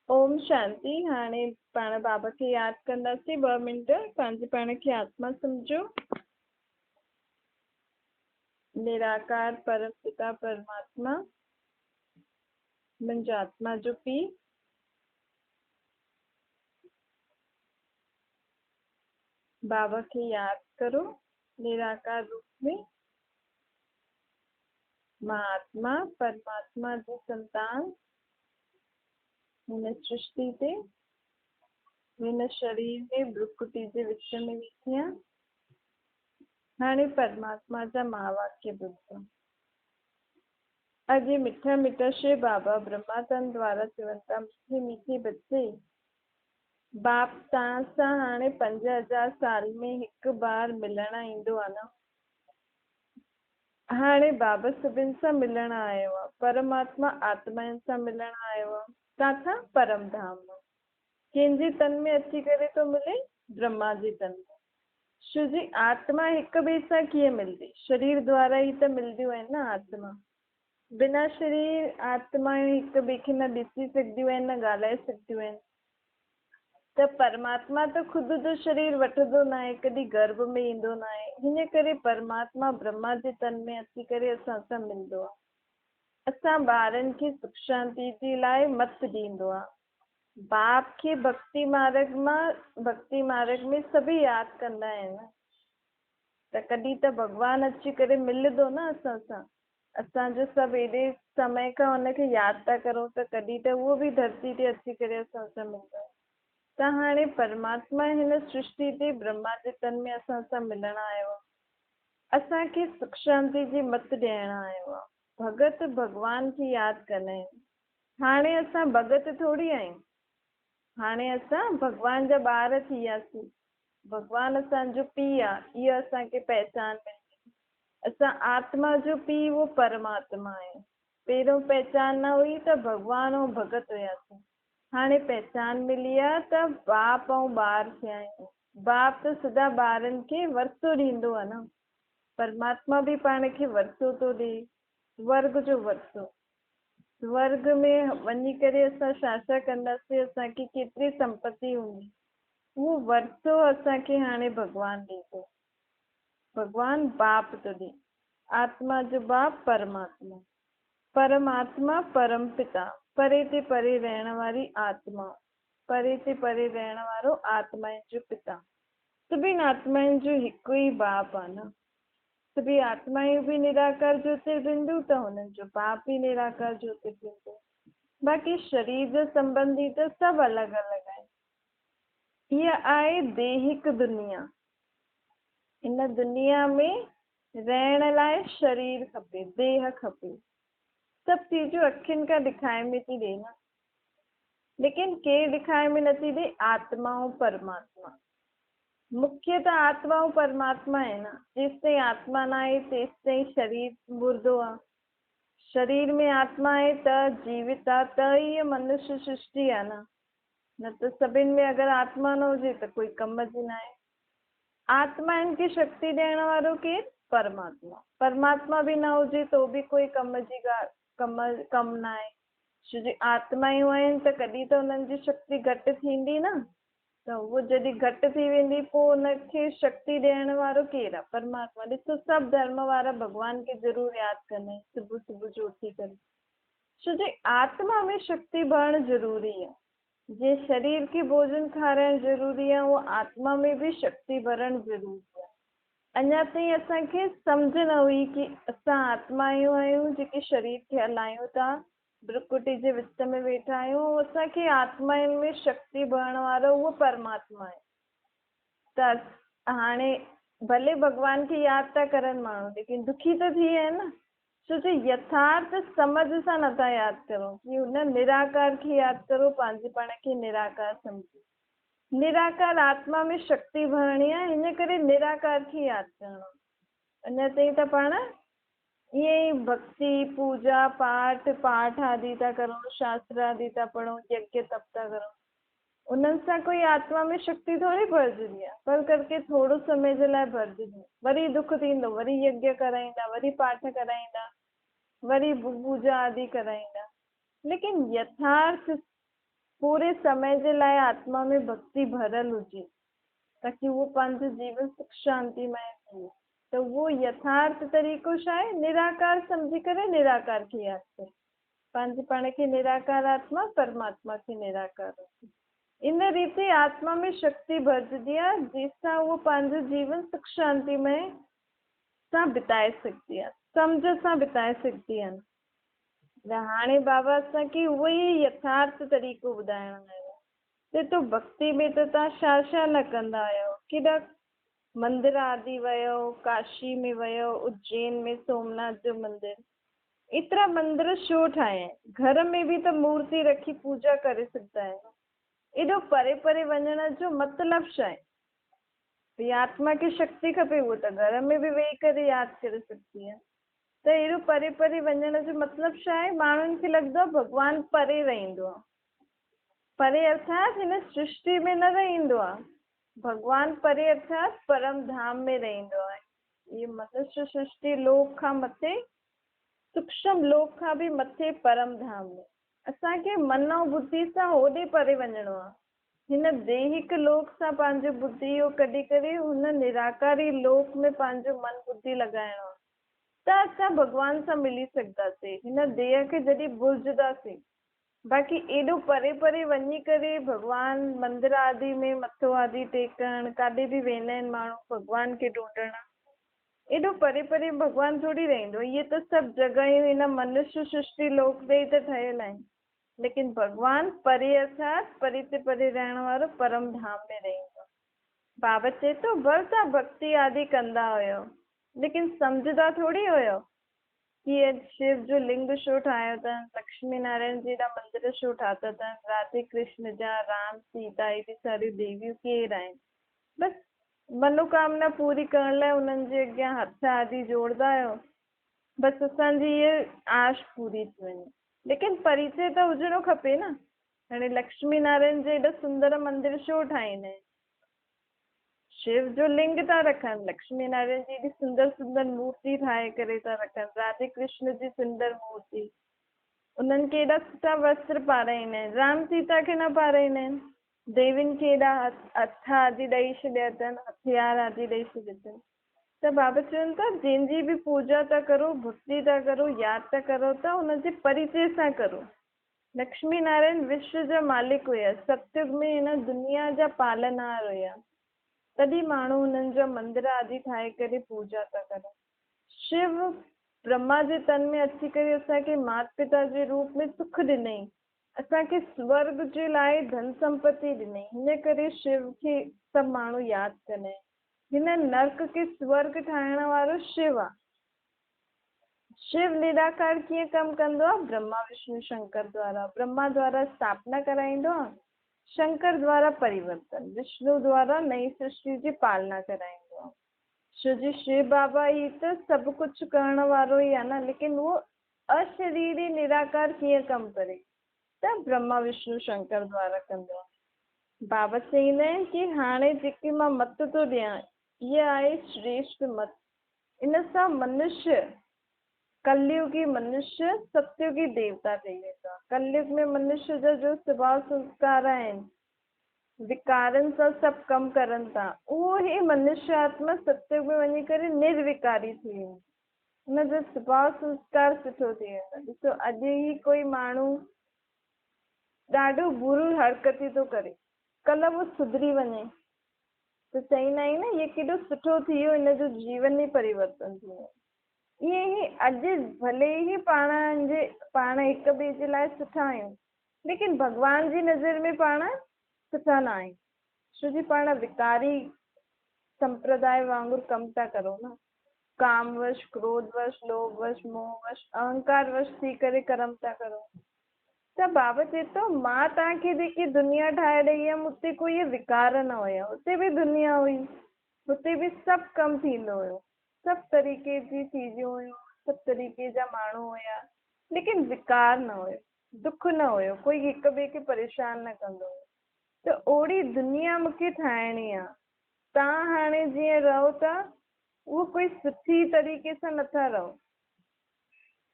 ओम शांति। हाणे पाण बाबा खे याद कंदासीं 2 मिंट। पंहिंजे पाण खे आत्मा समझो। निराकार परम पिता परमात्मा मुंहिंजो आत्मा जो पीउ। बाबा खे याद करो निराकार रूप में। मां आत्मा परमात्मा जी संतान हिन सृष्टि ते हिन शरीर में भ्रुकुटी जे विच में वेठी आहियां। हाणे परमात्मा जा महावाक्य ॿुधो। अॼु मिठा मिठा श्री बाबा ब्रह्मातन द्वारा चवनि था, मीठे मीठे बच्चे, बाप तव्हां सां हाणे 5000 साल में हिकु बार मिलण ईंदो आहे न। हाणे बाबा सभिनि सां मिलण आयो आहे। परमात्मा आत्माउनि सां मिलण आयो आहे। किथां? परम धाम मां। कंहिंजे तन में अची करे थो मिले? ब्रह्मा जे तन में। छो जी आत्मा हिक ॿिए सां कीअं मिलंदी? शरीर द्वारा ई त मिलंदियूं आहिनि न। आत्मा बिना शरीर आत्माऊं हिक ॿिए खे न ॾिसी सघंदियूं आहिनि, न ॻाल्हाए सघंदियूं आहिनि। त परमात्मा त ख़ुदि जो शरीर वठंदो न आहे, कॾहिं गर्भ में ईंदो न आहे। हिन करे परमात्मा ब्रह्मा जे तन में अची करे असां सां मिलंदो आहे। असां ॿारनि खे सुख शांति जे लाइ मत ॾींदो आहे। बाप खे भक्ति मार्ग में सभई यादि कंदा आहिनि। त कॾहिं त भॻवानु अची करे मिलंदो न असां सां। असांजो सभु एॾे समय खां हुनखे यादि था करूं, त कॾहिं त उहो बि धरती ते अची करे असां सां मिलंदो। त हाणे परमात्मा हिन सृष्टि ते ब्रह्मा जे तन में असां सां मिलण आयो आहे। असांखे सुख शांति जी मत ॾियण आयो आहे। भगत भॻवान खे यादि कंदा आहिनि। हाणे असां भगत थोरी आहियूं। हाणे असां भॻवान जा ॿार थी वियासीं। भॻवानु असांजो पीउ आहे, इहा असांखे पहचान मिलंदी। असां आत्मा जो पीउ उहो परमात्मा आहे। पहिरियों पहचान न हुई त भॻवानु ऐं भगत हुयासीं। हाणे पहचान मिली आहे त बाप ऐं ॿार थिया आहियूं। बाप त सदा ॿारनि खे वरसो ॾींदो आहे न। परमात्मा बि पाण खे वरसो थो ॾे, स्वर्ग जो वरसो। स्वर्ग में वञी करे असां छा कंदासीं? असांखे केतिरी संपत्ति हूंदी, उहो वरसो असांखे हाणे भॻवानु ॾे थो। भॻवानु बाप थो ॾे। आत्मा जो बाप परमात्मा। परमात्मा परम पिता, परे ते परे रहण वारी आत्मा, परे ते परे रहण वारो आत्माउनि जो पिता। सभिनि आत्माउनि जो हिकु ई बाप आहे न। सभी आत्माऊं बि निराकार ज्योतिर्बिंदु, त हुननि जो बाप बि निराकार ज्योतिर्बिंदु। बाक़ी शरीर जो संबंधी त सभु अलॻि अलॻि आहिनि। हीअ आहे देहिक दुनिया। इन दुनिया में रहण लाइ शरीर खपे, देह खपे। सभु चीजूं अखियुनि खां ॾिखाए में थी ॾे न, लेकिन केरु ॾिखाए में नथी ॾे? आत्मा ऐं परमात्मा। मुख्य त आत्मा ऐं परमात्मा आहे न। जेसिताईं आत्मा न आहे तेसिताईं शरीर मुर्दो आहे। शरीर में आत्मा आहे त जीवित आहे, त इहा मनुष्य सृष्टि आहे न त सभिनि में अगरि आत्मा न हुजे त कोई कम जी न आहे। आत्माउनि खे शक्ति ॾियण वारो केरु? परमात्मा। परमात्मा बि न हुजे तो बि कोई कम जी कम न आहे। छो जो आत्माऊं आहिनि त कॾहिं त हुननि जी शक्ति घटि थींदी न। त उहो जॾहिं घटि थी वेंदी, पोइ हुनखे शक्ति ॾियण वारो केरु आहे? परमात्मा। ॾिसो, सभु धर्म वारा भॻवान खे ज़रूरु यादि कंदा आहिनि सुबुह सुबुह जो उथी करे। छो जो आत्मा में शक्ति भरणु ज़रूरी आहे। जीअं शरीर खे भोजन खाराइणु ज़रूरी आहे, उहो आत्मा में बि शक्ति भरणु ज़रूरी आहे। अञा ताईं असांखे सम्झ न हुई कि असां आत्माऊं आहियूं जेके शरीर खे हलायूं था, भ्रुकुटी जे विच में वेठा आहियूं। असांखे आत्माउनि में शक्ति भरण वारो उहो परमात्मा आहे। त हाणे भले भॻवान खे यादि था करनि माण्हू, लेकिन दुखी त थी विया आहिनि न। छो जो यथार्थ समझ सां नथा यादि करो कि हुन निराकार खे यादि करो, पंहिंजे पाण खे निराकार सम्झो। निराकार आत्मा में शक्ति भरणी आहे, हिन करे निराकार खे यादि करणो। अञा ताईं त पाण ईअं ई भक्ति पूजा पाठ आदि था करूं, शास्त्र आदि था पढ़ूं, यज्ञ तप था करूं। उन्हनि सां कोई आत्मा में शक्ति थोड़ी भरजंदी आहे। पर करके थोरो समय जे लाइ भरजंदी, वरी दुख थींदो, वरी यज्ञ कराईंदा, वरी पाठ कराईंदा, वरी पूजा आदि कराईंदा। लेकिन यथार्थ पूरे समय जे लाइ आत्मा में भक्ति भरल हुजे ताकि वो पंहिंजो जीवन सुख शांतिमय थिए। त वो यथार्थ तरीक़ो छा आहे? निराकार सम्झी करे निराकार खे यादि करे, पंहिंजे पाण खे निराकार आत्मा, परमात्मा खे निराकार इन रीति आत्मा में शक्ति भरजंदी आहे जंहिंसां उहो पंहिंजो जीवन सुख शांतिमय सां बिताए सघंदी आहे, सम्झ सां बिताए सघंदी आहे। हाणे बाबा असांखे उहो ई यथार्थ तरीक़ो ॿुधाइणु आयो। ते तो भक्ति में त तव्हां छा छा न कंदा आहियो, केॾा मंदिर आदि वियो, काशी में वियो, उज्जैन में सोमनाथ जो मंदिर, एतिरा मंदिर छो ठाहिया आहिनि? घर में बि त मूर्ति रखी पूजा करे सघंदा आहियो। एॾो परे परे वञण जो मतिलबु छा आहे? भई आत्मा खे शक्ति खपे, उहो त घर में बि वेही करे यादि करे सघंदी आहे। त एॾो परे परे वञण जो मतिलबु छा आहे? माण्हुनि खे लॻंदो आहे भॻवानु परे रहंदो आहे। परे अर्थात हिन सृष्टि में न रहंदो आहे। भॻवानु परे अर्थात परम धाम में रहंदो आहे। इहे मनुष्य सृष्टि लोक खां मथे, सूक्ष्म लोक खां बि मथे परम धाम में। असांखे मन ऐं बुद्धि सां होॾे परे वञिणो आहे। हिन दैहिक लोक सां पंहिंजो बुद्धि जो कढी करे हुन निराकारी लोक में पंहिंजो मन बुद्धि लॻाइणो आहे। त असां भॻवान सां मिली सघंदासीं, हिन देह खे जॾहिं भुलजंदासीं। बाक़ी एॾो परे परे वञी करे भॻवान मंदिर आदि में मथो आदि टेकण, काॾे बि वेंदा आहिनि माण्हू भॻवान खे ढूंढण, एॾो परे परे भॻवान थोरी रहंदो। इहे त सभु जॻहियूं हिन मनुष्य सृष्टि लोक ते ई त ठहियल आहिनि, लेकिन भॻवान परे अर्थात परे ते परे रहण वारो परम धाम में रहंदो। बाबा चए थो भले तव्हां भक्ति आदि कंदा हुयो, लेकिन सम्झदा थोरी हुयो कि शिव जो लिंग छो ठाहियो अथनि, लक्ष्मी नारायण जी जा मंदिर छो ठाता अथनि, राधे कृष्ण जा, राम सीता, एॾी सारी देवियूं केरु आहिनि। बसि मनोकामना पूरी करण लाइ उन्हनि जे अॻियां हथ आदि जोड़दा आहियो, बसि असांजी इहा आश पूरी थी वञे। लेकिन परिचय त हुजिणो खपे न। हाणे लक्ष्मी नारायण जे एॾा सुंदर मंदिर छो ठाहींदा आहिनि? शिव जो लिंग था रखनि, लक्ष्मी नारायण जी एॾी सुंदर सुंदर मूर्ति ठाहे करे था रखनि, राधे कृष्ण जी सुंदर मूर्ति, उन्हनि खे एॾा सुठा वस्त्र पाराईंदा आहिनि, राम सीता खे न पाराईंदा आहिनि। देवियुनि खे एॾा हथ आदि ॾेई छॾिया अथनि, हथियार आदि ॾेई छॾिया अथनि। त बाबा चवनि था जंहिंजी बि पूजा था करो, भक्ति था करो, यादि था करो था, हुनजे परिचय सां करो। लक्ष्मी नारायण विश्व जा मालिक हुया, सतयुग में हिन दुनिया जा पालनहार हुया, तॾहिं माण्हू हुननि जा मंदिर आदि ठाहे करे पूजा था करनि। शिव ब्रह्मा जे तन में अची करे असांखे माता पिता जे रूप में सुख ॾिनई, असांखे स्वर्ग जे लाइ धन संपत्ति ॾिनई, हिन करे शिव खे सभु माण्हू यादि कंदा आहिनि। हिन नर्क खे स्वर्ग ठाहिण वारो शिव आहे। शिव निराकार कीअं कमु कंदो आहे? ब्रह्मा विष्णु शंकर द्वारा। ब्रह्मा द्वारा स्थापना कराईंदो आहे, शंकर द्वारा परिवर्तन, विष्णु द्वारा नई सृष्टि जी पालना कराईंदो आहे। छो जी शिव बाबा ही त सभु कुझु करण वारो ई आहे न, लेकिन उहो अशरीरी निराकार कीअं कमु करे? त ब्रह्मा विष्णु शंकर द्वारा कंदो आहे। बाबा चईंदा आहिनि कि हाणे जेकी मां मत थो ॾियां, इहा आहे श्रेष्ठ मत। इन सां मनुष्य, कलयुगी मनुष्य सतयुगी देवता ठही वेंदो आहे। कलयुग में मनुष्य जा जो स्वभाव संस्कार आहिनि, विकारनि सां सभु कमु करनि था, उहो ई मनुष्य आत्मा सतयुग में वञी करे निर्विकारी थी वेंदी, हुनजो स्वभाव संस्कार सुठो थी वेंदो। ॾिसो अॼु ई कोई माण्हू ॾाढो बुरो हरकती थो करे, कल्ह वो सुधरी वञे त चईंदा आहियूं न, इहे केॾो सुठो थी वियो, हिनजो जीवन ई परिवर्तन थी वियो। ईअं ई अॼु भले ई पाण हिक ॿिए जे लाइ सुठा आहियूं, लेकिन भॻवान जी नज़र में पाण सुठा न आहियूं। छो जी पाण विकारी संप्रदाय वांगुरु कमु था करूं न, कामवश, क्रोधवश, लोभवश, मोहवश, अहंकारवश थी करे कर्म था करूं। त बाबा चए थो मां तव्हांखे जेकी दुनिया ठाहे ॾेई हुयमि, उते कोई विकार न हुया, उते बि दुनिया हुई, उते बि सभु कमु थींदो हुयो, सभु तरीक़े जी चीजूं हुयूं, सभु तरीक़े जा माण्हू हुया, लेकिन विकार न हुयो, दुख न हुयो, कोई हिक ॿिए खे परेशान न कंदो हुयो। त ओड़ी दुनिया मूंखे ठाहिणी आहे। तव्हां हाणे जीअं रहो था, उहो कोई सुठी तरीक़े सां नथा रहो,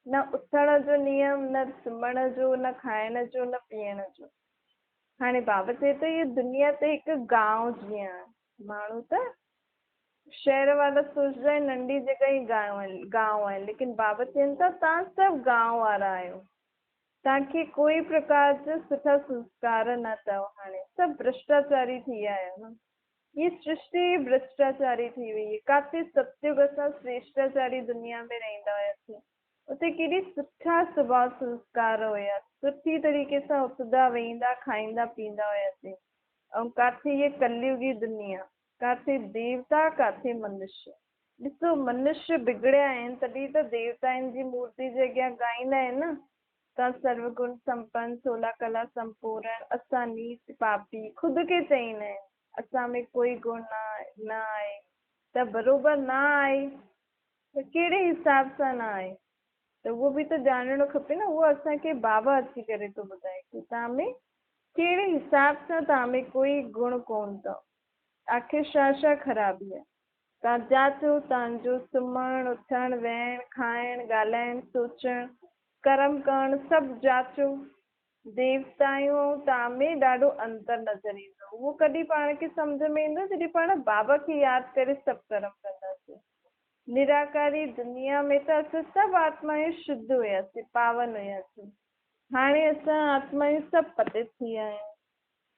न उथण जो नियम, न सुम्हण जो, न खाइण जो, न पीअण जो। हाणे बाबा चए थो ये दुनिया त हिकु गांव जीअं आहे। माण्हू त शहर वारा सोचदा आहिनि नंढी जॻह ई गांव आहे, लेकिन बाबा चवनि था तव्हां सभु गांव वारा आहियो। तव्हांखे कोई प्रकार जा सुठा संस्कार न अथव। हाणे सभु भ्रष्टाचारी थी विया आहियो न। ये सृष्टि भ्रष्टाचारी थी वई है। काथे सतयुग असां श्रेष्ठाचारी दुनिया में रहंदा हुआसीं, उते केॾी सुठा स्वभाव संस्कार हुया, सुठी तरीक़े सां उथंदा वेहंदा खाईंदा पींदा हुआसीं। ऐं काथे ये कलयुगी दुनिया, काथे देवता काथे मनुष्य। ॾिसो मनुष्य बिगड़िया आहिनि तॾहिं त देवताउनि जी मूर्ति जे अॻियां ॻाईंदा आहिनि न, तव्हां सर्वगुण संपन्न 16 कला संपूर्ण, असां नीच पापी ख़ुदि खे चईंदा आहिनि असां में कोई गुण न आहे। त बराबरि न आहे त कहिड़े हिसाब सां न आहे, त उहो बि त ॼाणणो खपे न। उहो असांखे बाबा अची करे थो ॿुधाए की तव्हां में कहिड़े हिसाब सां तव्हां में कोई गुण कोन अथव, आख़िर छा ख़राबी आहे। तव्हां जाचो तव्हांजो सुम्हणु उथणु वेहणु खाइणु ॻाल्हाइणु सोचणु कर्म करणु सभु जाचो। देवताऊं ऐं तव्हां में ॾाढो अंतर नज़र ईंदो। उहो कॾहिं पाण खे सम्झ में ईंदो जॾहिं पाण बाबा खे यादि करे सभु कर्म कंदासीं। निराकारी दुनिया में त असां सभु आत्माऊं शुद्ध हुयासीं, पावन हुयासीं। हाणे असां आत्माऊं सभु पतित थी विया आहियूं,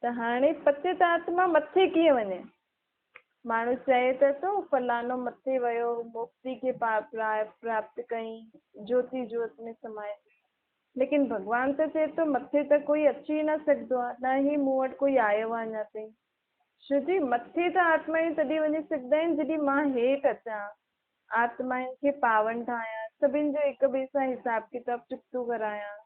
त हाणे पतित आत्मा मथे कीअं वञे। माण्हू चए त थो फलानो मथे वियो मुक्ति खे प्राप्त कई ज्योति ज्योत में समाए, लेकिन भॻवान त चए थो मथे त कोई अची न सघंदो आहे, न ई मूं वटि कोई आयो आहे अञा ताईं। छोजी मथे त आत्माऊं तॾहिं वञी सघंदा आहिनि जॾहिं मां हेठि अचां, आत्माउनि खे पावन ठाहियां, सभिनि जो हिक ॿिए सां हिसाब किताब चुक्तो करायां,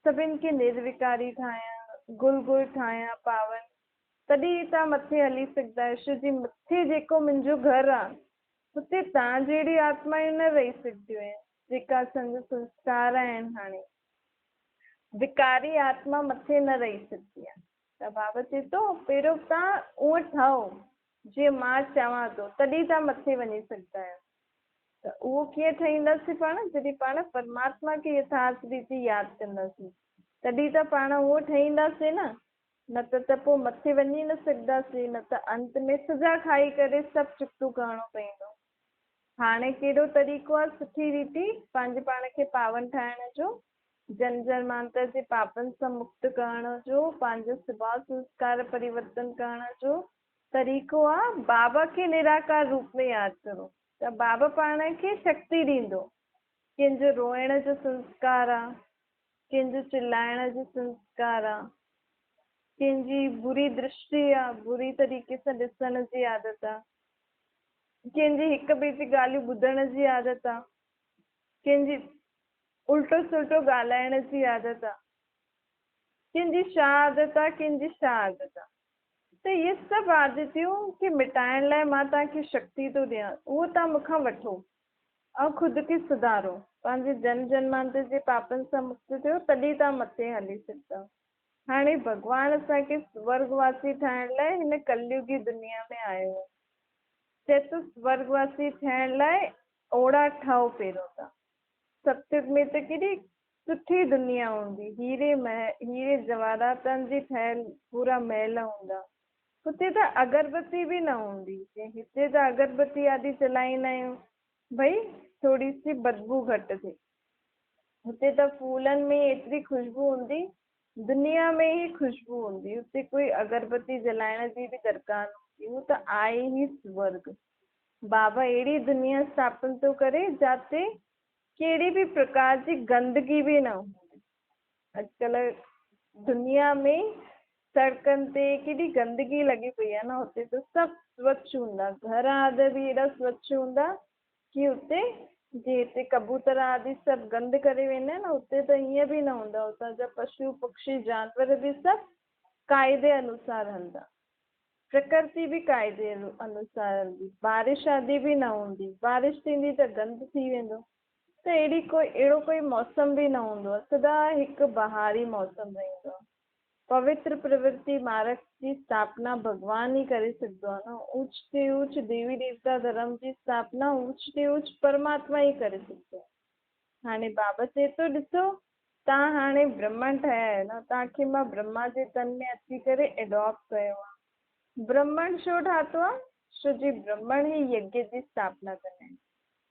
सभिनि खे निर्विकारी ठाहियां, गुल ठाहियां पावन, तॾहिं तव्हां मथे हली सघंदा आहियो। छोजी मथे जेको मुंहिंजो घरु आहे हुते तव्हां जहिड़ी आत्माऊं न रही सघंदियूं आहिनि जेका असांजा संस्कार आहिनि। हाणे विकारी आत्मा मथे न रही सघंदी आहे, त बाबा चए थो पहिरियों तव्हां उहो ठहो जीअं मां चवां थो, तॾहिं तव्हां मथे वञी सघंदा आहियो। त उहो कीअं ठहींदासीं पाण, जॾहिं पाण परमात्मा खे यथार्थ रीति यादि कंदासीं, तॾहिं त पाण उहो ठहींदासीं न त पोइ मथे वञी न सघंदासीं, न त अंत में सजा खाई करे सभु चुक्तो करणो पवंदो। हाणे कहिड़ो तरीक़ो आहे सुठी रीति पंहिंजे पाण खे पावन ठाहिण जो, जन जन्मांतर जे पापनि सां मुक्त करण जो, पंहिंजो स्वभाव संस्कार परिवर्तन करण जो तरीक़ो आहे बाबा खे निराकार रूप में यादि करो, त बाबा पाण खे शक्ति ॾींदो। कंहिंजो रोइण जो संस्कार आहे, कंहिंजो चिल्लाइण जो संस्कार आहे, कंहिंजी बुरी दृष्टि आहे, बुरी तरीक़े सां ॾिसण जी आदत आहे, कंहिंजी हिक ॿिए जी ॻाल्हियूं ॿुधण जी आदत आहे, कंहिंजी उल्टो सुल्टो ॻाल्हाइण जी आदत आहे, कंहिंजी छा आदत आहे कंहिंजी छा आदत आहे। त इहे सभु आदतियूं खे मिटाइण लाइ मां तव्हांखे शक्ति थो ॾियां, उहो तव्हां मूंखां वठो ऐं ख़ुदि खे सुधारो, पंहिंजे जन जन्मांतर जे पापनि सां मुक्त थियो, तॾहिं तव्हां मथे हली सघंदा। हाणे भॻवानु असांखे स्वर्गवासी ठाहिण लाइ हिन कलयुगी दुनिया में आयो आहे। चए थो स्वर्गवासी थियण लाइ ओड़ा ठहो पहिरियों तव्हां। सतयुग में त केॾी सुठी दुनिया हूंदी, हीरे जवाहरातनि जी ठहियल पूरा महल हूंदा, हुते त अगरबत्ती बि न हूंदी। हिते त अगरबत्ती आदि जलाईंदा आहियूं भई थोरी सी बदबू घटि थिए, हुते त फूलनि में एतिरी खुशबू हूंदी, दुनिया में ई खुशबू हूंदी, हुते कोई अगरबत्ती जलाइण जी बि दरकार न हूंदी, हू त आहे ई स्वर्ग। बाबा अहिड़ी दुनिया स्थापन थो करे जिते कहिड़ी बि प्रकार जी गंदगी बि न हूंदी। अॼुकल्ह दुनिया में सड़कनि ते केॾी गंदगी लॻी पई आहे न, हुते त सभु स्वच्छ हूंदा, घर आदि बि एॾा स्वच्छ हूंदा कि हुते जे हिते कबूतर आदि सभु गंद करे वेंदा आहिनि, हुते त ईअं बि न हूंदा, हुतां जा पशु पक्षी जानवर बि सभु क़ाइदे अनुसार हलंदा, प्रकृति बि क़ाइदे अनुसार हलंदी, बारिश आदि बि न हूंदी, बारिश थींदी त गंद थी वेंदो। त अहिड़ो कोई मौसम बि न हूंदो आहे, सदा हिकु बहारी मौसम रहंदो आहे। पवित्र प्रवृत्ति मार्ग जी स्थापना भॻवान ई करे सघंदो आहे न, ऊच ते ऊच देवी देवता धर्म जी स्थापना ऊच ते ऊच परमात्मा ई करे सघंदो आहे। हाणे बाबा चए थो ॾिसो तव्हां हाणे ब्रह्मन ठहिया आहियो न, तव्हांखे मां ब्रह्मा जे तन में अची करे एडॉप्ट कयो आहे। ब्रह्मन छो ठातो आहे? छो जी ब्रह्मन ई यज्ञ जी स्थापना कंदा आहिनि।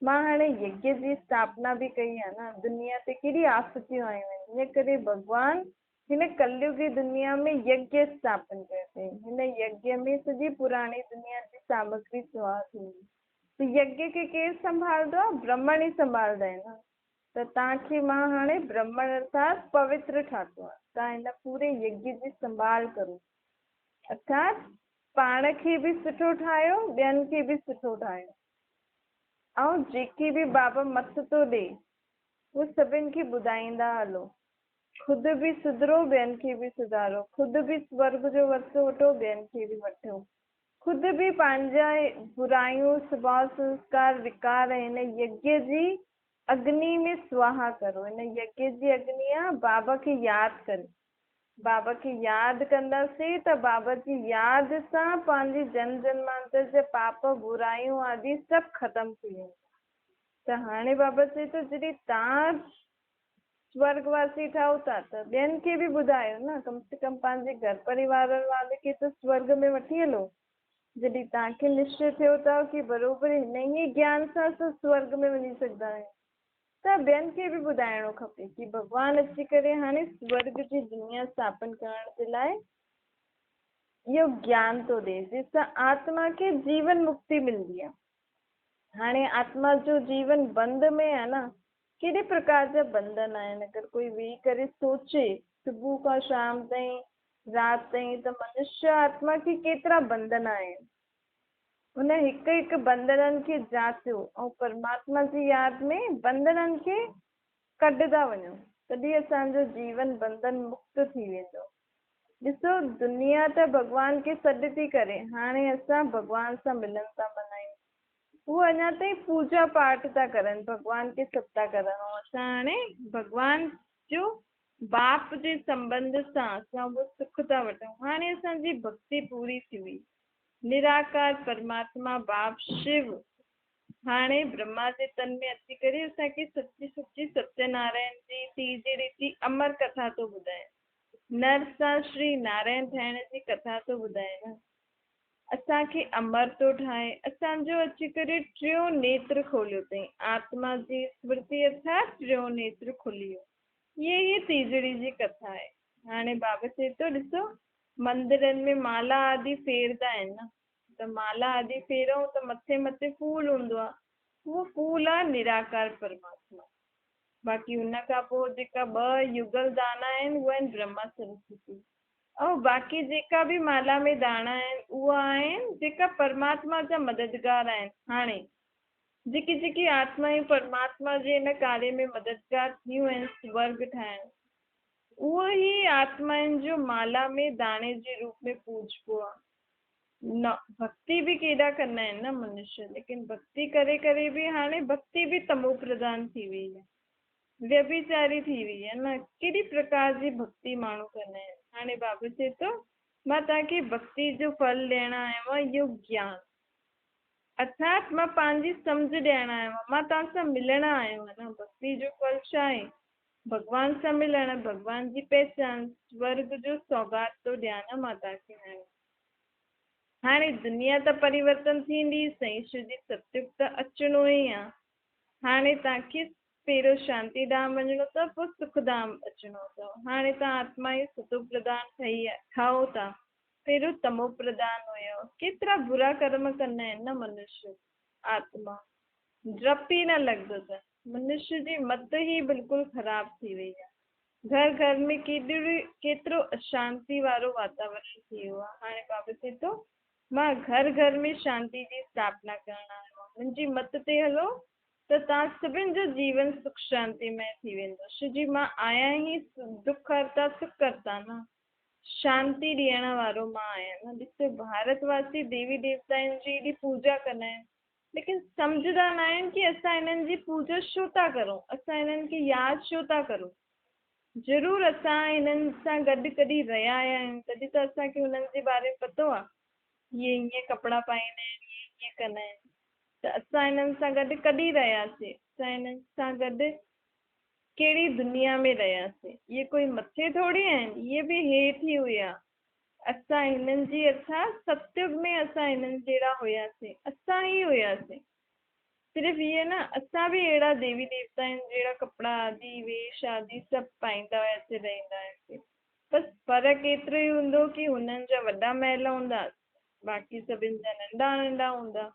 मां हाणे यज्ञ जी स्थापना बि कई आहे न। दुनिया ते केॾी आफतियूं आयूं आहिनि, इन करे भॻवान हिन कलयुगी दुनिया में यज्ञ स्थापन कयो अथई। हिन यज्ञ में सॼी पुराणी दुनिया जी सामग्री सुवाह थींदी। त यज्ञ खे केरु संभालंदो आहे? ब्रह्मन ई संभालंदा आहिनि न। त तव्हांखे मां हाणे ब्रह्मन अर्थात पवित्र ठातो आहे। तव्हां हिन पूरे यज्ञ जी संभाल करो, अर्थात पाण खे बि सुठो ठाहियो, ॿियनि खे बि सुठो ठाहियो। ऐं जेकी बि बाबा मत थो ॾे उहो सभिनि खे ॿुधाईंदा हलो। ख़ुदि बि सुधरो, ॿियनि खे बि सुधारो। ख़ुदि बि स्वर्ग जो वरितो वठो, ॿियनि खे बि वठो। ख़ुदि बि पंहिंजा बुरायूं स्वभाव संस्कार विकार हिन यज्ञ जी अग्नि में स्वाहा करो। हिन यज्ञ जी अग्नि आहे बाबा खे यादि करे। बाबा खे यादि कंदासीं त बाबा जी यादि सां पंहिंजी जन्म जन्मांतर जा पाप बुरायूं आदि सभु ख़तमु थी वेंदा। त हाणे बाबा चए थो जॾहिं तव्हां स्वर्गवासी ठहो था त ॿियनि खे बि ॿुधायो न, कम से कम पंहिंजे घर परिवार वारे खे त स्वर्ग में वठी हलो। जॾहिं तव्हांखे निश्चय थियो था कि बराबरि हिन ई ज्ञान सां असां स्वर्ग में वञी सघंदा आहियूं, त ॿियनि खे बि ॿुधाइणो खपे कि भॻवानु अची करे हाणे स्वर्ग जी दुनिया स्थापन करण जे लाइ इहो ज्ञान थो ॾे, जंहिंसां आत्मा खे जीवन मुक्ति मिलंदी आहे। हाणे आत्मा जो जीवन बंद में आहे न, कहिड़े प्रकार जा बंधन आहिनि। अगरि कोई वेही करे सोचे सुबुह खां शाम ताईं, राति ताईं, त मनुष्य आत्मा खे केतिरा बंधन आहिनि। हुन हिकु हिकु बंधननि खे जाचियो ऐं परमात्मा जी यादि में बंधननि खे कढंदा वञो, तॾहिं असांजो जीवन बंधन मुक्त थी वेंदो। ॾिसो दुनिया त भॻवान खे सॾु थी करे, हाणे असां भॻवान सां मिलन था मल्हायूं। उहे अञा ताईं पूजा पाठ था करनि, भॻवान खे सॾु था करनि, ऐं असां हाणे भॻवान जो बाप जे संबंध सां असां उहो सुख था वठूं। हाणे असांजी भक्ति पूरी थी हुई। निराकार परमात्मा बाप शिव हाणे ब्रह्मा जे तन में अची करे असांखे सच्ची सच्ची सत्यनारायण जी तीजे रीति अमर कथा थो ॿुधाए। नर सां श्री नारायण ठहिण जी कथा थो ॿुधाए न। असांखे अमर थो ठाहे, असांजो अची करे टियों नेत्र खोलियो अथई, आत्मा जी स्मृति अर्थात टियों नेत्र खुली वियो। ये तीजड़ी जी कथा आहे। हाणे बाबा चए थो ॾिसो मंदरनि में माला आदि फेरदा आहिनि न, त माला आदि फेरूं त मथे मथे फूल हूंदो आहे, उहो फूल आहे निराकार परमात्मा। बाक़ी हुन खां पोइ जेका 2 युगल दाना आहिनि उहे आहिनि ब्रह्मा सरस्वती, ऐं बाक़ी जेका बि माला में दाना आहिनि उहा आहिनि जेका परमात्मा जा मददगार आहिनि। हाणे जेकी जेकी आत्मायूं परमात्मा जे हिन कार्य में मददगार थियूं आहिनि स्वर्ग ठाहिण, उहो ई आत्माउनि जो माला में दाणे जे रूप में पूजबो आहे। न भक्ति बि केॾा कंदा आहिनि न मनुष्य, लेकिन भक्ति करे करे बि हाणे भक्ति बि तमो प्रधान थी वई आहे, व्यभिचारी थी वई आहे न। कहिड़ी प्रकार जी भक्ति माण्हू कंदा आहिनि। हाणे बाबा चए थो मां तव्हांखे भक्ति जो फल ॾियण आयो आहियां, इहो ज्ञान अर्थात मां पंहिंजी सम्झ ॾियण आयो आहियां, मां तव्हां सां मिलण आयो आहियां न। भक्ति जो फल छा आहे? भॻवान सां मिलण, भॻवान जी पहचान, स्वर्ग जो सौगात थो ॾियां न मां तव्हांखे। हाणे दुनिया त परिवर्तन थींदी, सही शुद्धि सत्युग त अचिणो ई आहे। हाणे तव्हांखे पहिरियों शांति धाम वञिणो अथव, पोइ सुख धाम अचिणो अथव। हाणे तव्हां आत्मा ई सतो प्रधान ठहो था, पहिरियों तमो प्रधान हुयो। केतिरा बुरा कर्म कंदा आहिनि न मनुष्य। आत्मा डप ई न लॻंदो अथनि। मनुष्य जी मत ई बिल्कुलु ख़राब थी वई आहे। घर घर में केतिरो अशांति वारो वातावरण थी वियो आहे। हाणे बाबा चए थो मां घर घर में शांति जी स्थापना करण आयो आहियां, मुंहिंजी मत ते हलो त तव्हां सभिनि जो जीवन सुख शांतिमय थी वेंदो। छो जी मां आहियां ई दुख हरता सुख करता न, शांति ॾियण वारो मां आहियां न। ॾिसो भारतवासी देवी देवताउनि जी एॾी पूजा कंदा आहिनि, लेकिन सम्झंदा न आहिनि कि असां हिननि जी पूजा छो था करूं, असां हिननि खे यादि छो था करूं। ज़रूरु असां हिननि सां गॾु कॾहिं रहिया आहियूं, तॾहिं त असांखे हुननि जे बारे में पतो आहे। इहे ईअं कपिड़ा पाईंदा आहिनि, इहे ईअं कंदा आहिनि, त असां हिननि सां गॾु कॾहिं रहियासीं? असां हिननि सां गॾु कहिड़ी दुनिया में रहियासीं। ये कोई मथे थोड़ी आहिनि, ये बि हेठि ई हुया। असां हिननि जी सतयुग में असां हिननि जहिड़ा हुयासीं, असां ई हुयासीं। सिर्फ़ु ये न, असां बि अहिड़ा देवी देवता आहिनि जहिड़ा कपिड़ा आदि वेश आदि सभु पाईंदा हुआसीं, रहंदा हुआसीं। बसि फ़र्क़ु एतिरो ई हूंदो कि हुननि जा वॾा महल हूंदा, बाक़ी सभिनि जा नंढा नंढा हूंदा।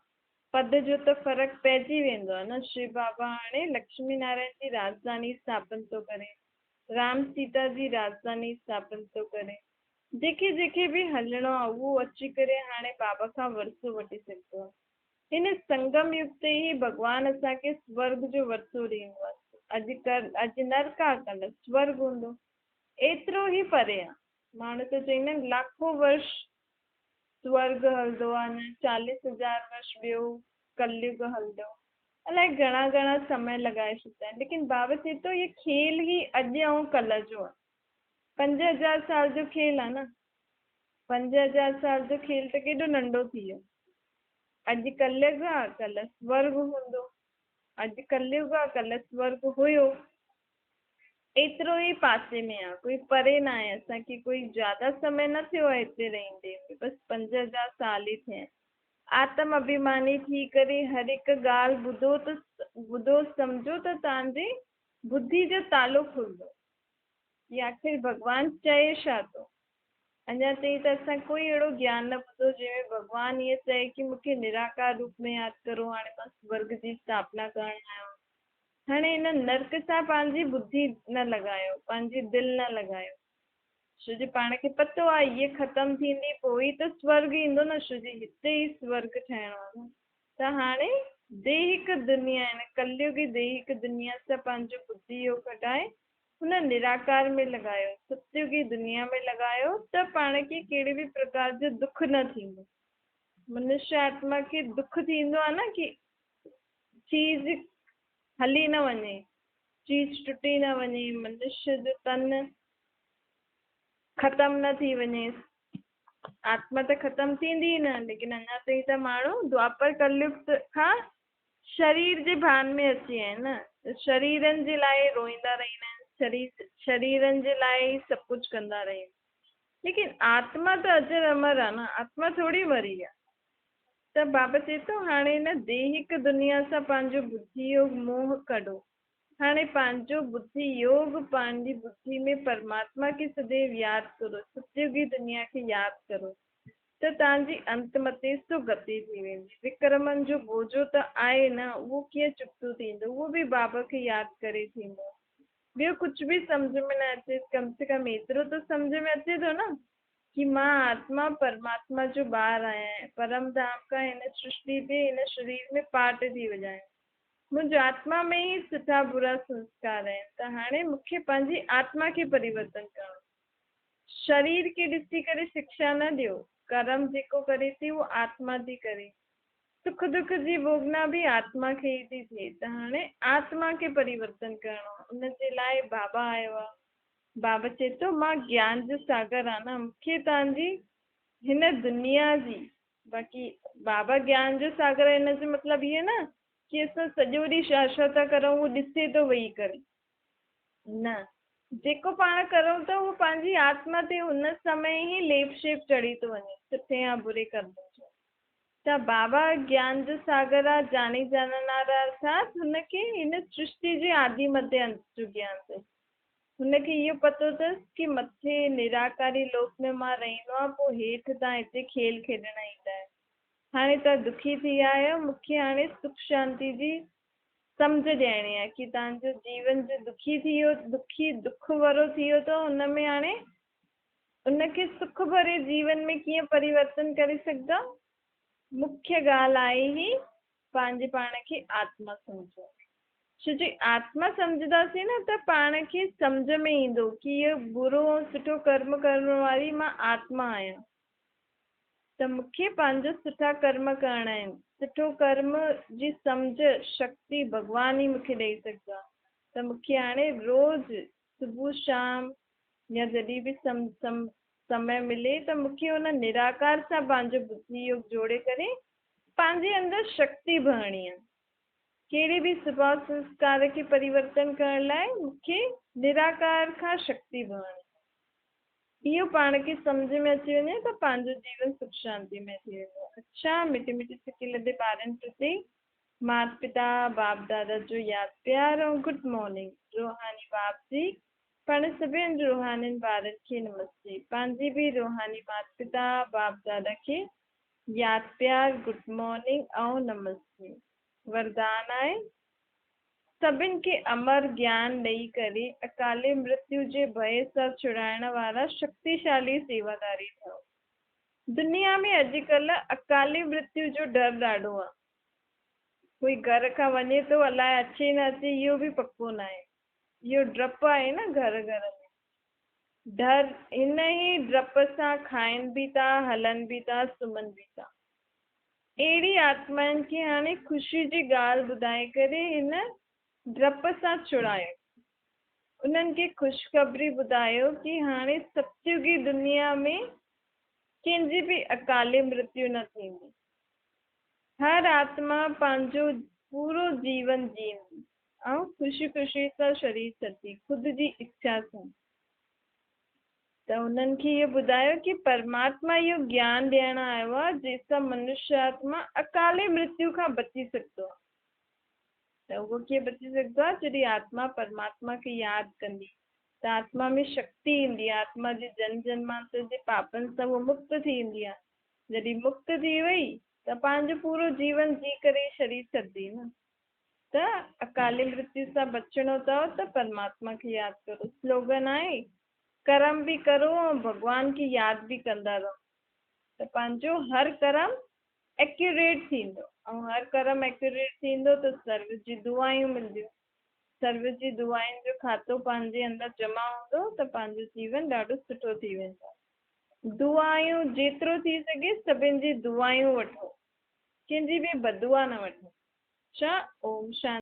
पद जो त फ़र्क़ु पइजी वेंदो आहे न। शिव बाबा हाणे लक्ष्मी नारायण जी राजधानी स्थापन थो करे, राम सीता जी राजधानी स्थापन थो करे। जेके जेके बि हलणो आहे उहो अची करे हाणे बाबा खां वरसो वठी सघंदो आहे। हिन संगम युग ते ही भगवान असांखे स्वर्ग जो वरसो ॾींदो आहे। अॼु नरक आहे, कल्ह स्वर्ग हूंदो। एतिरो ई परे आहे। माण्हू त चवंदा आहिनि लाखों वर्ष स्वर्ग हलंदो आहे, न 40,000 वर्ष ॿियो कलयुग हलंदो, अलाए घणा घणा समय लॻाए छॾींदा आहिनि। लेकिन बाबा चए थो ये खेल ही अॼु ऐं कल्ह जो आहे। 5,000 साल जो खेल आहे न। 5,000 साल जो खेल त केॾो नंढो थी वियो। अॼु कलयुग आहे, कल्ह स्वर्ग हूंदो। अॼु कलयुग आहे, कल्ह स्वर्ग हुयो। एतिरो ई पासे में आहे, कोई परे न आहे। असांखे कोई ज्यादा समय न थियो आहे हिते रहंदे, बसि 5,000 साल ई थिया आहिनि। आत्म अभिमानी थी करे हर हिकु ॻाल्हि ॿुधो सम्झो त तव्हांजी बुद्धि जो तालो खुलंदो कि आख़िर भॻवानु चए छा थो। अञा ताईं त असां कोई अहिड़ो ज्ञान न ॿुधो जंहिंमें भॻवानु इहे चए कि मूंखे निराकार रूप में यादि करो, हाणे मां स्वर्ग जी स्थापना करणु आहियां। हाणे हिन नर्क सां पंहिंजी बुद्धि न लॻायो, पंहिंजी दिलि न लॻायो। छो जो पाण खे पतो आहे इहे ख़तमु थींदी, पोइ ई त स्वर्ग ईंदो न। छो जो हिते ई स्वर्ग ठहिणो आहे न। त हाणे दैहिक दुनिया, हिन कलयुग जी दैहिक दुनिया सां पंहिंजो बुद्धि योग कढाए हुन निराकार में लॻायो, सतयुगी दुनिया में लॻायो, त पाण खे कहिड़े बि प्रकार जो दुख न थींदो। मनुष्य आत्मा खे दुख थींदो आहे न कि चीज हली न वञे, चीज टुटी न वञे, मनुष्य जो तन ख़तम न थी वञे। आत्मा त ख़तम थींदी न, लेकिन अञा ताईं त माण्हू द्वापर कलयुग खां शरीर जे भान में अची विया आहिनि न। शरीरनि जे लाइ रोईंदा रहंदा आहिनि, शरीरनि जे लाइ सभु कुझु कंदा रहनि। लेकिन आत्मा त अजर अमर आहे न, आत्मा थोड़ी मरी आहे। त बाबा चए थो हाणे हिन दैहिक दुनिया सां पंहिंजो बुद्धि योग मोह कढो। हाणे पंहिंजो बुद्धि योग, पंहिंजी बुद्धि में परमात्मा खे सदैव यादि करो, सतयुगी दुनिया खे यादि करो, त तव्हांजी अंत मते गति थी वेंदी। विक्रमनि जो बोझो त आहे न, उहो कीअं चुकतो थींदो, उहो बि बाबा खे यादि करे थींदो। ॿियो कुझु बि सम्झ में न अचे, कम से कम एतिरो त सम्झ में अचे थो न कि मां आत्मा परमात्मा जो ॿार आहियां, परम धाम खां हिन सृष्टि ते हिन शरीर में पार्ट थी विया आहिनि। मुंहिंजी आत्मा में ई सुठा बुरा संस्कार आहिनि। त हाणे मूंखे पंहिंजी आत्मा खे परिवर्तन करणो। शरीर खे ॾिसी करे शिक्षा न ॾियो। कर्म जेको करे थी उहो आत्मा थी करे। सुख दुख जी भोगना भी आत्मा खे ई थी थिए। त हाणे आत्मा खे परिवर्तन करणो, उन जे लाइ बाबा आयो आहे। बाबा चए थो मां ज्ञान जो सागर आहे न, मूंखे तव्हांजी हिन दुनिया जी, बाक़ी बाबा ज्ञान जो सागर आहे हिन जो मतिलबु इहे न कि असां सॼो ॾींहुं छा छा था करूं उहो ॾिसे थो वेही करे, न। जेको पाण करूं था उहो पंहिंजी आत्मा ते हुन समय ई लेप शेप चढ़ी थो वञे, सुठे या बुरे कर्म जो। त बाबा ज्ञान जो सागर आहे, जानी जाननारा, अर्थात हुनखे हिन सृष्टि जे आदि मध्य अंत जो ज्ञान अथसि। हुनखे इहो पतो अथसि कि मथे निराकारी लोक में मां रहंदो आहे, पोइ हेठि तव्हां हिते खेल खेॾण ईंदा आहियो। हाणे तव्हां दुखी थी विया आहियो, मूंखे हाणे सुख शांति जी सम्झ ॾियणी आहे कि तव्हांजो जीवन जो दुखी थी वियो, दुख भरो थी वियो, त हुन में हाणे उनखे सुख भरे जीवन में कीअं परिवर्तन करे सघंदा। मुख्य ॻाल्हि आहे ही पंहिंजे पाण खे आत्मा सम्झो। छो जो आत्मा सम्झंदासीं न त पाण खे सम्झ में ईंदो कि इहो बुरो ऐं सुठो कर्म करण वारी मां आत्मा आहियां। त मूंखे पंहिंजा सुठा कर्म करणा आहिनि। सुठो कर्म जी सम्झ शक्ति भॻवान ई मूंखे ॾेई सघंदो आहे। त मूंखे हाणे रोज़ सुबुह शाम या जॾहिं बि समय मिले त मूंखे हुन निराकार सां पंहिंजो बुद्धि योग जोड़े करे पंहिंजे अंदरि शक्ति भरणी आहे कहिड़े बि स्वभाव संस्कार खे परिवर्तन करण लाइ मूंखे निराकार खां शक्ति भरणी। इहो पाण खे सम्झ में अची वञे त पंहिंजो जीवन सुख शांति में थी वेंदो। अच्छा, मिठी मिठी सिकी लदे ॿारनि प्रति माता पिता बाप दादा जो यादि प्यार ऐं गुड मॉर्निंग। रूहानी बाप जी पाण सभिनि रूहानी ॿारनि खे नमस्ते। पंहिंजी बि रूहानी माता पिता बाप दादा खे यादि प्यार गुड मॉर्निंग ऐं नमस्ते। वरदान आहे सभिनि खे अमर ज्ञान ॾेई करे अकाले मृत्यु जे भय सां छुड़ाइण वारा शक्तिशाली सेवादारी ठहो। दुनिया में अॼुकल्ह अकाले मृत्यु जो डर ॾाढो आहे। कोई घर खां वञे थो अलाए अचे न अचे इहो बि पको न आहे। इहो डपु आहे न घर घर में। डर हिन ई डप सां खाइनि बि था, हलनि बि था, सुम्हनि बि था। अहिड़ी आत्माउनि खे हाणे ख़ुशी जी ॻाल्हि ॿुधाए करे हिन डप सां छुड़ायो। उन्हनि खे ख़ुशख़बरी ॿुधायो कि हाणे सतयुगी दुनिया में कंहिंजी बि अकाले मृत्यु न थींदी। हर आत्मा पंहिंजो पूरो जीवन जींदी ऐं ख़ुशी ख़ुशी सां शरीर छॾंदी ख़ुदि जी इच्छा सां। त उन्हनि खे इहो ॿुधायो कि परमात्मा इहो ज्ञान ॾियण आयो आहे जंहिंसां मनुष्य आत्मा अकाले मृत्यु खां बची सघंदो आहे। त उहो कीअं बची सघंदो आहे? जॾहिं आत्मा परमात्मा खे यादि कंदी त आत्मा में शक्ति ईंदी आहे। आत्मा जे जन्म जन्मांतर जे पापनि सां उहो मुक्त थी ईंदी आहे। जॾहिं मुक्त थी वई त पंहिंजो पूरो जीवन जी करे शरीर छॾंदी न। त अकाले मृत्यु सां बचिणो अथव त परमात्मा खे यादि करो। स्लोगन आहे कर्म बि करो ऐं भॻवान खे यादि बि कंदा रहो त पंहिंजो हर कर्म एक्यूरेट थींदो ऐं हर कर्म एक्यूरेट थींदो त सर्व जी दुआयूं मिलंदियूं। सर्व जी दुआयुनि जो खातो पंहिंजे अंदरि जमा हूंदो त पंहिंजो जीवन ॾाढो सुठो थी वेंदो। दुआयूं जेतिरो थी सघे सभिनि जी दुआयूं वठो, कंहिंजी बि बदुआ न वठो। अच्छा, ओम शांति।